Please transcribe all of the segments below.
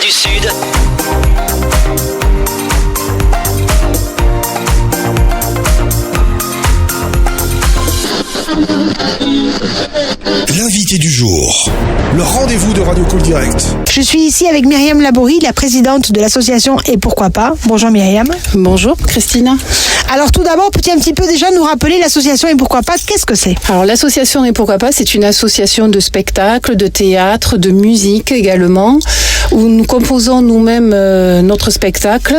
du Sud. L'invité du jour. Le rendez-vous de Radio Call Direct. Je suis ici avec Myriam Laborie, la présidente de l'association Et Pourquoi Pas. Bonjour Myriam. Bonjour Christine. Alors tout d'abord, peux-tu un petit peu déjà nous rappeler l'association Et Pourquoi Pas, qu'est-ce que c'est ? Alors l'association Et Pourquoi Pas, c'est une association de spectacles, de théâtre, de musique également, où nous composons nous-mêmes notre spectacle.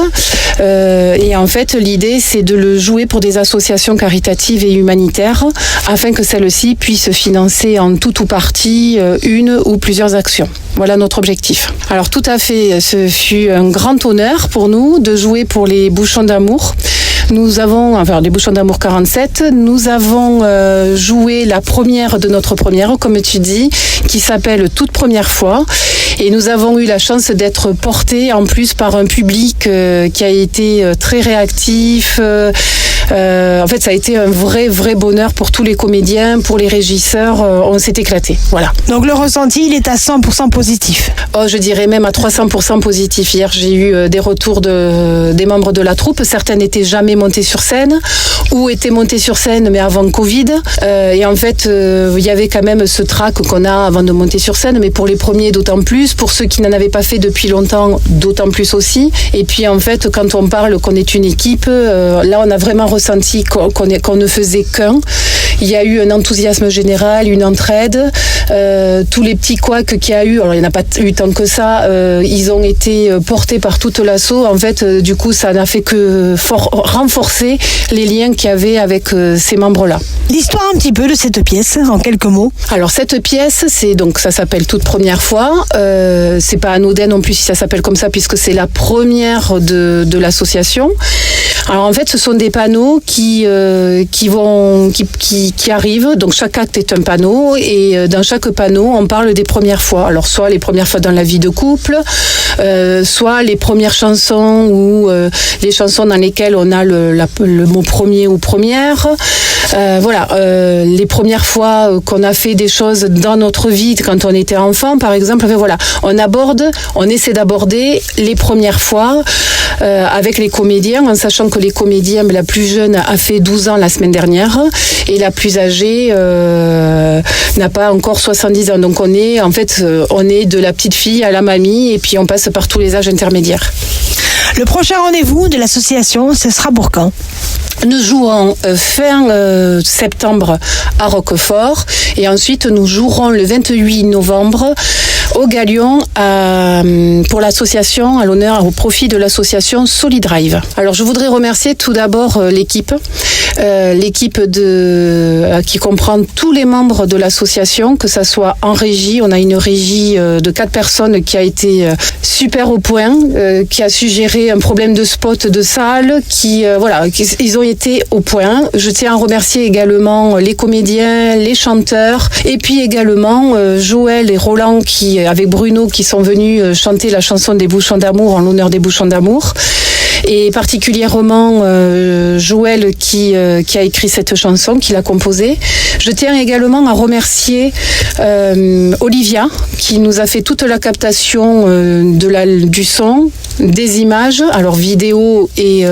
Et en fait, l'idée, c'est de le jouer pour des associations caritatives et humanitaires, afin que celles-ci puissent financer en tout ou partie une ou plusieurs actions. Voilà notre objectif. Alors tout à fait, ce fut un grand honneur pour nous de jouer pour les Bouchons d'Amour. Nous avons, enfin les Bouchons d'Amour 47, nous avons joué la première de notre première, comme tu dis, qui s'appelle Toute première fois. Et nous avons eu la chance d'être portés en plus par un public qui a été très réactif. En fait, ça a été un vrai bonheur pour tous les comédiens, pour les régisseurs. On s'est éclatés. Voilà. Donc le ressenti, il est à 100% positif. Oh, je dirais même à 300% positif. Hier, j'ai eu des retours des membres de la troupe. Certains n'étaient jamais montés sur scène ou étaient montés sur scène mais avant Covid. Et en fait, il y avait quand même ce trac qu'on a avant de monter sur scène, mais pour les premiers d'autant plus, pour ceux qui n'en avaient pas fait depuis longtemps d'autant plus aussi. Et puis en fait, quand on parle qu'on est une équipe, là on a vraiment ressenti qu'on ne faisait qu'un. Il y a eu un enthousiasme général, une entraide. Tous les petits couacs qu'il y a eu, alors il n'y en a pas eu tant que ça, ils ont été portés par toute l'asso. En fait, du coup, ça n'a fait que renforcer les liens qu'il y avait avec ces membres-là. L'histoire un petit peu de cette pièce, en quelques mots. Alors cette pièce, ça s'appelle Toute première fois. C'est pas anodin non plus si ça s'appelle comme ça, puisque c'est la première de l'association. Alors en fait, ce sont des panneaux qui arrivent. Donc chaque acte est un panneau et dans chaque panneau, on parle des premières fois. Alors soit les premières fois dans la vie de couple, soit les premières chansons ou les chansons dans lesquelles on a le mot premier ou première. Voilà, les premières fois qu'on a fait des choses dans notre vie quand on était enfant, par exemple. Voilà, on essaie d'aborder les premières fois avec les comédiens, en sachant que les comédiens, la plus jeune a fait 12 ans la semaine dernière et la plus âgée n'a pas encore 70 ans. Donc on est de la petite fille à la mamie et puis on passe par tous les âges intermédiaires. Le prochain rendez-vous de l'association, ce sera pour quand ? Nous jouons fin septembre à Roquefort et ensuite nous jouerons le 28 novembre au Galion pour l'association, à l'honneur, au profit de l'association Solidrive. Alors je voudrais remercier tout d'abord l'équipe qui comprend tous les membres de l'association, que ça soit en régie. On a une régie de 4 personnes qui a été super au point, qui a su gérer un problème de spot de salle, ils ont été au point. Je tiens à remercier également les comédiens, les chanteurs, et puis également Joël et Roland avec Bruno qui sont venus chanter la chanson des Bouchons d'Amour en l'honneur des Bouchons d'Amour. Et particulièrement Joël qui a écrit cette chanson, qui l'a composée. Je tiens également à remercier Olivia qui nous a fait toute la captation du son, des images, alors vidéo et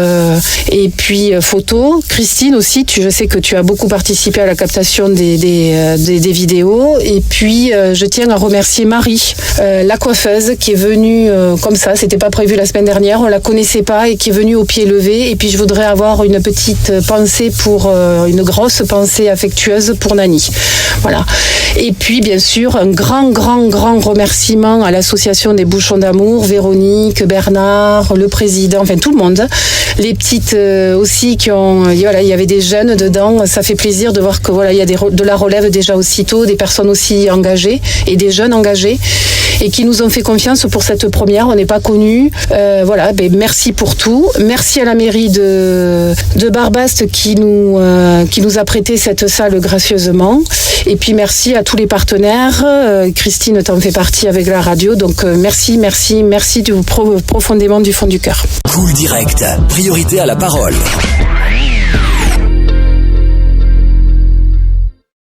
puis photo. Christine aussi, je sais que tu as beaucoup participé à la captation des vidéos. Et puis je tiens à remercier Marie, la coiffeuse, qui est venue comme ça, c'était pas prévu la semaine dernière, on la connaissait pas et qui est venue au pied levé. Et puis je voudrais avoir une petite pensée une grosse pensée affectueuse pour Nani. Voilà. Et puis bien sûr un grand remerciement à l'association des Bouchons d'Amour, Véronique, Bernard, le président, enfin tout le monde. Les petites aussi il y avait des jeunes dedans. Ça fait plaisir de voir que il y a de la relève déjà aussitôt, des personnes aussi engagées et des jeunes engagés et qui nous ont fait confiance pour cette première. On n'est pas connus. Merci pour tout. Merci à la mairie de Barbaste qui nous a prêté cette salle gracieusement. Et puis merci à tous les partenaires. Christine t'en fait partie avec la radio. Donc merci profondément du fond du cœur. Cool Direct, priorité à la parole.